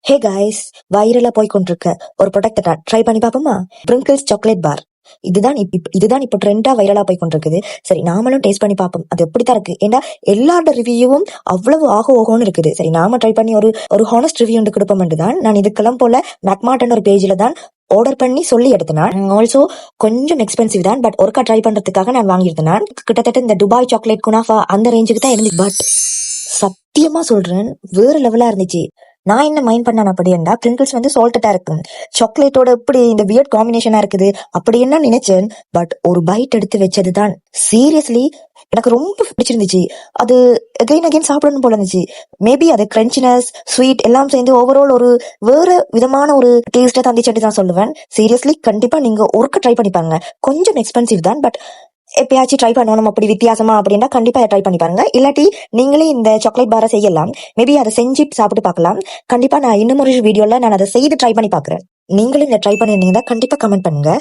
Hey guys, வைரலா போய் கொண்டிருக்க ஒரு ப்ராடக்ட் ட்ரை பண்ணி பாப்போமா? Pringles chocolate bar. இதுதான் இப்போ ட்ரெண்டா வைரலா போய் கொண்டிருக்குது. சரி, நாமளும் டேஸ்ட் பண்ணி பார்ப்போம் அது எப்படித்தான் இருக்கு. ஏன்னா எல்லாரோட ரிவ்யூவும் அவ்வளவு ஓகோன்னு இருக்குது. சரி, நாம ட்ரை பண்ணி ஒரு ஹானஸ்ட் ரிவ்யூ கொடுப்போம் தான் நான் இதுக்கெல்லாம் போல மேக்மார்ட்னு ஒரு பேஜ்ல தான் ஆர்டர் பண்ணி சொல்லி எடுத்தேன். ஆல்சோ கொஞ்சம் எக்ஸ்பென்சிவ் தான், பட் ஒருக்கா ட்ரை பண்றதுக்காக நான் வாங்கியிருந்தேன். கிட்டத்தட்ட இந்த துபாய் சாக்லேட் குனாஃபா அந்த ரேஞ்சுக்கு தான் இருந்துச்சு. பட் சத்தியமா சொல்றேன், வேற லெவலா இருந்துச்சு. நான் என்ன மைண்ட் பண்ணேன் அப்படின்னா, பிரிங்கிள்ஸ் வந்து சால்ட்டா இருக்கு, சாக்லேட்டோட இப்படி இந்த வியர்ட் காம்பினேஷனா இருக்குது அப்படி என்ன நினைச்சேன். பட் ஒரு பைட் எடுத்து வச்சதுதான் சீரியஸ்லி எனக்கு ரொம்ப பிடிச்சிருந்துச்சு. அது அகைன் சாப்பிடணும் போல இருந்துச்சு. மேபி அது கிரன்ச்சினஸ் ஸ்வீட் எல்லாம் சேர்ந்து ஓவரால் ஒரு வேற விதமான ஒரு டேஸ்டா தந்திச்சுட்டு தான் சொல்லுவேன். சீரியஸ்லி கண்டிப்பா நீங்க ஒருக்க ட்ரை பண்ணிப்பாங்க. கொஞ்சம் எக்ஸ்பென்சிவ் தான், பட் எப்பயாச்சும் ட்ரை பண்ணணும் அப்படி வித்தியாசமா அப்படின்னா கண்டிப்பா ட்ரை பண்ணி பாருங்க. இல்லாட்டி நீங்களே இந்த சாக்லேட் பாரை செய்யலாம். மேபி அதை செஞ்சுட்டு சாப்பிட்டு பார்க்கலாம். கண்டிப்பா நான் இன்னும் ஒரு வீடியோல நான் அதை செய்து ட்ரை பண்ணி பாக்குறேன். நீங்களும் இதை ட்ரை பண்ணிருந்தீங்கன்னா கண்டிப்பா கமெண்ட் பண்ணுங்க.